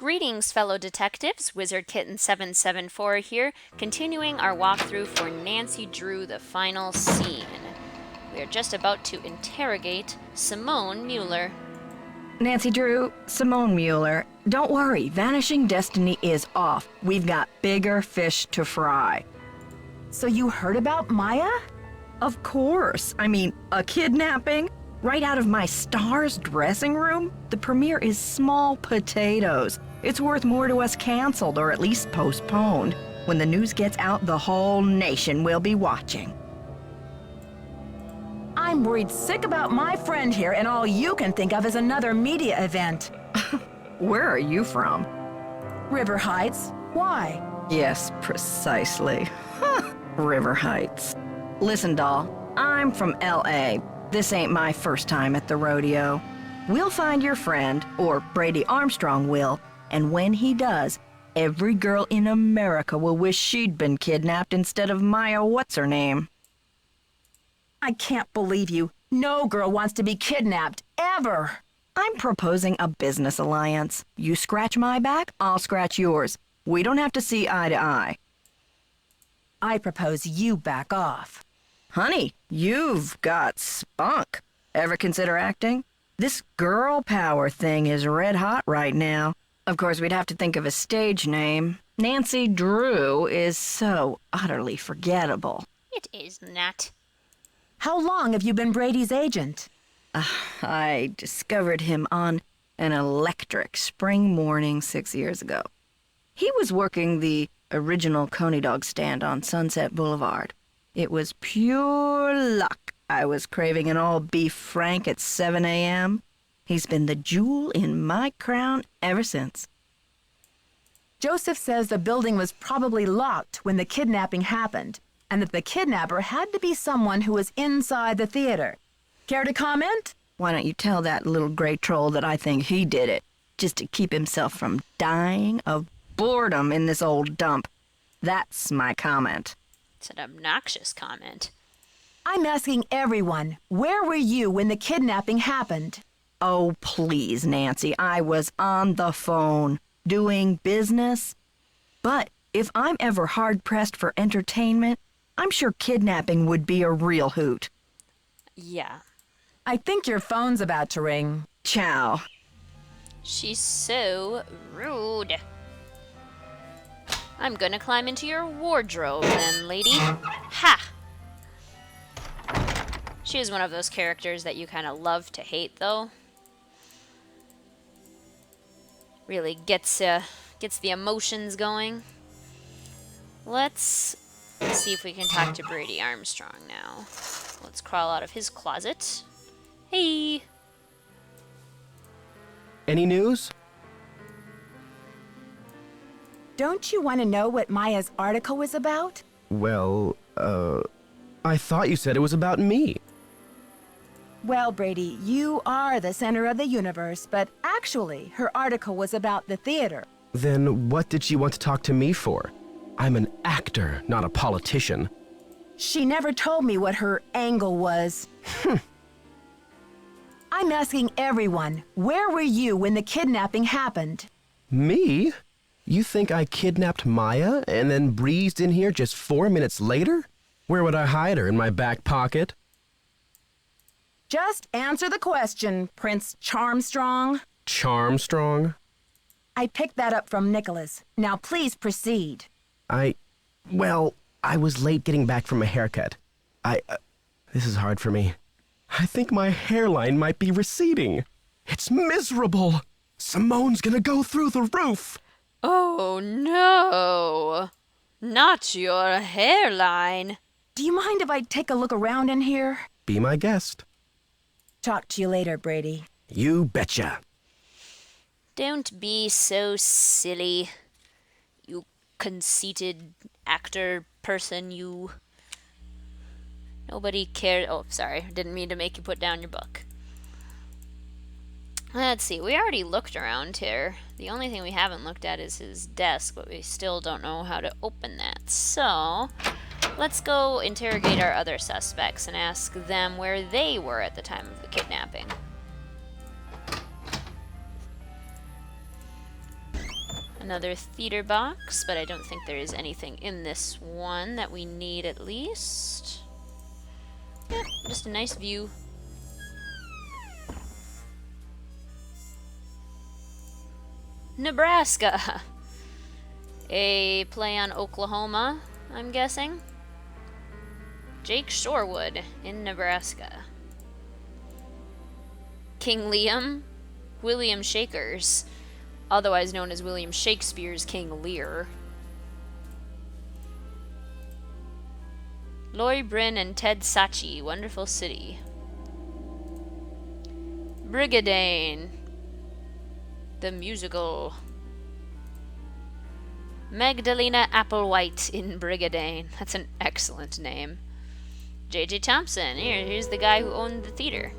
Greetings, fellow detectives. Wizard Kitten 774 here, continuing our walkthrough for Nancy Drew, the final scene. We are just about to interrogate Simone Mueller. Nancy Drew, Simone Mueller, don't worry, Vanishing Destiny is off. We've got bigger fish to fry. So you heard about Maya? Of course. I mean, a kidnapping? Right out of my star's dressing room? The premiere is small potatoes. It's worth more to us canceled or at least postponed. When the news gets out, the whole nation will be watching. I'm worried sick about my friend here, and all you can think of is another media event. Where are you from? River Heights. Why? Yes, precisely. River Heights. Listen, doll, I'm from L.A. This ain't my first time at the rodeo. We'll find your friend, or Brady Armstrong will, and when he does, every girl in America will wish she'd been kidnapped instead of Maya what's-her-name. I can't believe you. No girl wants to be kidnapped, ever. I'm proposing a business alliance. You scratch my back, I'll scratch yours. We don't have to see eye to eye. I propose you back off. Honey, you've got spunk. Ever consider acting? This girl power thing is red hot right now. Of course, we'd have to think of a stage name. Nancy Drew is so utterly forgettable. It is not. How long have you been Brady's agent? I discovered him on an electric spring morning 6 years ago. He was working the original Coney Dog stand on Sunset Boulevard. It was pure luck. I was craving an all-beef frank at 7 a.m. He's been the jewel in my crown ever since. Joseph says the building was probably locked when the kidnapping happened, and that the kidnapper had to be someone who was inside the theater. Care to comment? Why don't you tell that little gray troll that I think he did it, just to keep himself from dying of boredom in this old dump. That's my comment. It's an obnoxious comment. I'm asking everyone, where were you when the kidnapping happened? Oh, please, Nancy, I was on the phone, doing business. But if I'm ever hard-pressed for entertainment, I'm sure kidnapping would be a real hoot. Yeah. I think your phone's about to ring. Ciao. She's so rude. I'm gonna climb into your wardrobe then, lady. Ha! She is one of those characters that you kind of love to hate, though. Really gets the emotions going. Let's see if we can talk to Brady Armstrong now. Let's crawl out of his closet. Hey! Any news? Don't you want to know what Maya's article was about? Well, I thought you said it was about me. Well, Brady, you are the center of the universe, but actually, her article was about the theater. Then what did she want to talk to me for? I'm an actor, not a politician. She never told me what her angle was. I'm asking everyone, where were you when the kidnapping happened? Me? You think I kidnapped Maya and then breezed in here just 4 minutes later? Where would I hide her, in my back pocket? Just answer the question, Prince Charmstrong. Charmstrong? I picked that up from Nicholas. Now please proceed. Well, I was late getting back from a haircut. This is hard for me. I think my hairline might be receding. It's miserable. Simone's gonna go through the roof. Oh no! Not your hairline! Do you mind if I take a look around in here? Be my guest. Talk to you later, Brady. You betcha. Don't be so silly, you conceited actor person, you. Nobody cared. Oh, sorry. Didn't mean to make you put down your book. Let's see. We already looked around here. The only thing we haven't looked at is his desk, but we still don't know how to open that. So, let's go interrogate our other suspects and ask them where they were at the time of the kidnapping. Another theater box, but I don't think there is anything in this one that we need at least. Yeah, just a nice view. Nebraska! A play on Oklahoma, I'm guessing. Jake Shorewood in Nebraska. King Liam, William Shakers, otherwise known as William Shakespeare's King Lear. Lori Bryn and Ted Sachi, Wonderful City. Brigadane, the musical. Magdalena Applewhite in Brigadane. That's an excellent name. J.J. Thompson, here's the guy who owned the theater.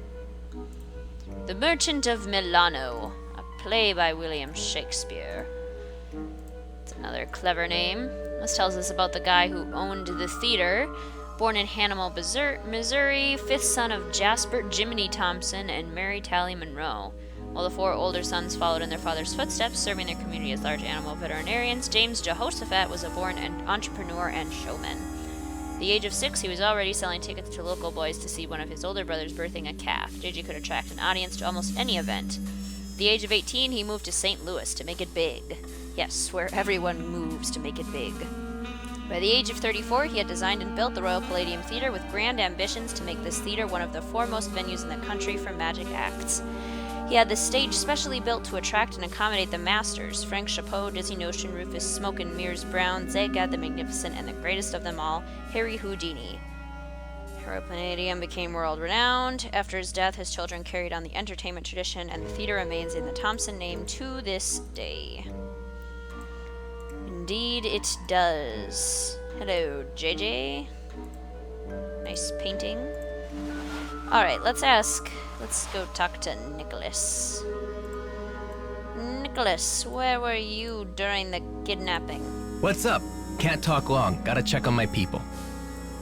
The Merchant of Milano, a play by William Shakespeare. It's another clever name. This tells us about the guy who owned the theater. Born in Hannibal, Missouri, fifth son of Jasper Jiminy Thompson and Mary Tally Monroe. While the four older sons followed in their father's footsteps, serving their community as large animal veterinarians, James Jehoshaphat was a born entrepreneur and showman. At the age of 6, he was already selling tickets to local boys to see one of his older brothers birthing a calf. JJ could attract an audience to almost any event. At the age of 18, he moved to St. Louis to make it big. Yes, where everyone moves to make it big. By the age of 34, he had designed and built the Royal Palladium Theater with grand ambitions to make this theater one of the foremost venues in the country for magic acts. He had the stage specially built to attract and accommodate the masters, Frank Chapeau, Dizzy Notion, Rufus Smoke and Mears Brown, Zagad the Magnificent, and the greatest of them all, Harry Houdini. Royal Palladium became world-renowned. After his death, his children carried on the entertainment tradition, and the theater remains in the Thompson name to this day. Indeed, it does. Hello, JJ. Nice painting. Alright, let's go talk to Nicholas. Nicholas, where were you during the kidnapping? What's up? Can't talk long. Gotta check on my people.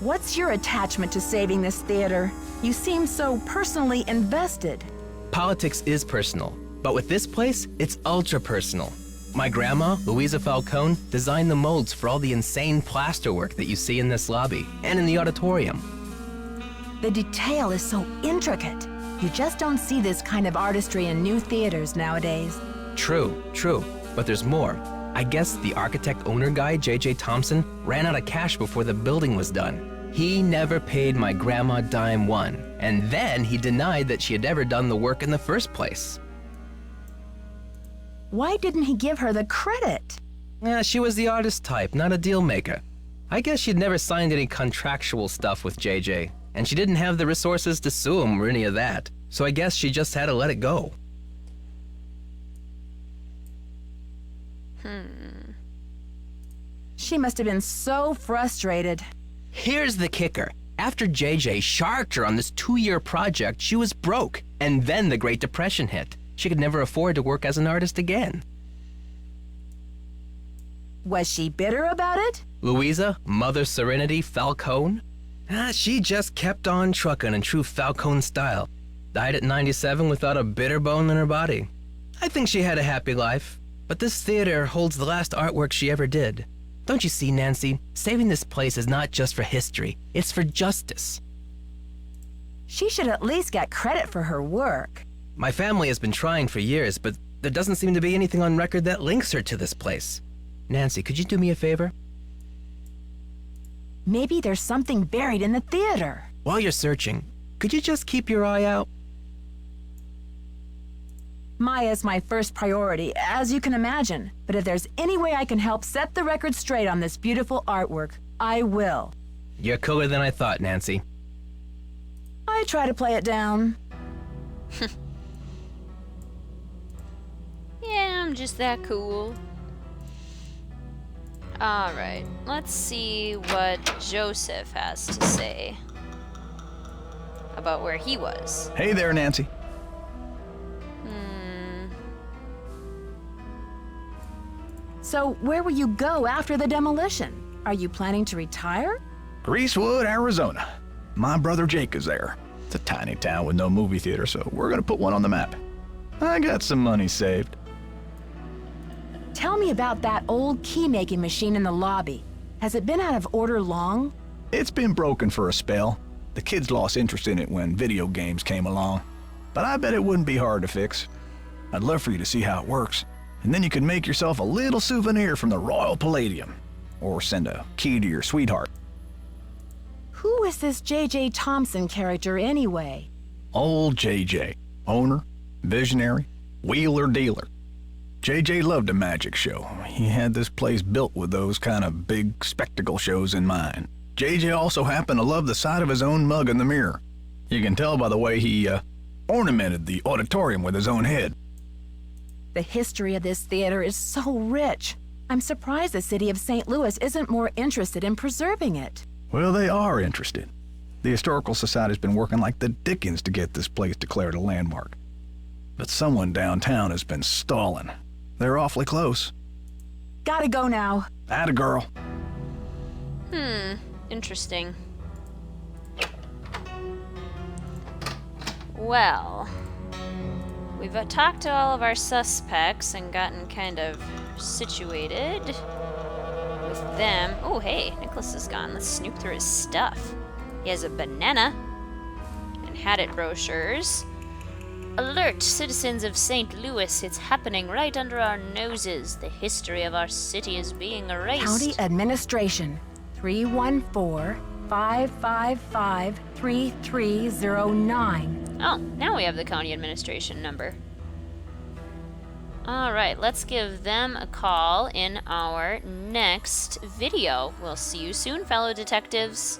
What's your attachment to saving this theater? You seem so personally invested. Politics is personal, but with this place, it's ultra personal. My grandma, Louisa Falcone, designed the molds for all the insane plasterwork that you see in this lobby and in the auditorium. The detail is so intricate. You just don't see this kind of artistry in new theaters nowadays. True, but there's more. I guess the architect-owner guy, J.J. Thompson, ran out of cash before the building was done. He never paid my grandma dime one, and then he denied that she had ever done the work in the first place. Why didn't he give her the credit? She was the artist type, not a deal maker. I guess she'd never signed any contractual stuff with JJ, and she didn't have the resources to sue him or any of that, so I guess she just had to let it go. She must have been so frustrated. Here's the kicker. After JJ sharked her on this 2-year project, she was broke, and then the Great Depression hit. She could never afford to work as an artist again. Was she bitter about it? Louisa, Mother Serenity Falcone? She just kept on trucking in true Falcone style. Died at 97 without a bitter bone in her body. I think she had a happy life, but this theater holds the last artwork she ever did. Don't you see, Nancy? Saving this place is not just for history, it's for justice. She should at least get credit for her work. My family has been trying for years, but there doesn't seem to be anything on record that links her to this place. Nancy, could you do me a favor? Maybe there's something buried in the theater. While you're searching, could you just keep your eye out? Maya's my first priority, as you can imagine. But if there's any way I can help set the record straight on this beautiful artwork, I will. You're cooler than I thought, Nancy. I try to play it down. Yeah, I'm just that cool. Alright, let's see what Joseph has to say about where he was. Hey there, Nancy. So where will you go after the demolition? Are you planning to retire? Greasewood, Arizona. My brother Jake is there. It's a tiny town with no movie theater, so we're gonna put one on the map. I got some money saved. Tell Tell me about that old key-making machine in the lobby. Has it been out of order long? It's been broken for a spell. The kids lost interest in it when video games came along. But I bet it wouldn't be hard to fix. I'd love for you to see how it works. And then you could make yourself a little souvenir from the Royal Palladium. Or send a key to your sweetheart. Who is this J.J. Thompson character anyway? Old J.J. Owner, visionary, wheeler dealer. J.J. loved a magic show. He had this place built with those kind of big spectacle shows in mind. J.J. also happened to love the sight of his own mug in the mirror. You can tell by the way he ornamented the auditorium with his own head. The history of this theater is so rich. I'm surprised the city of St. Louis isn't more interested in preserving it. Well, they are interested. The Historical Society's been working like the dickens to get this place declared a landmark. But someone downtown has been stalling. They're awfully close. Gotta go now. Atta girl. Interesting. Well, we've talked to all of our suspects and gotten kind of situated with them. Oh, hey, Nicholas is gone. Let's snoop through his stuff. He has a banana and had it brochures. Alert, citizens of St. Louis, it's happening right under our noses. The history of our city is being erased. County Administration, 314-555-3309. Oh, now we have the county administration number. Alright, let's give them a call in our next video. We'll see you soon, fellow detectives.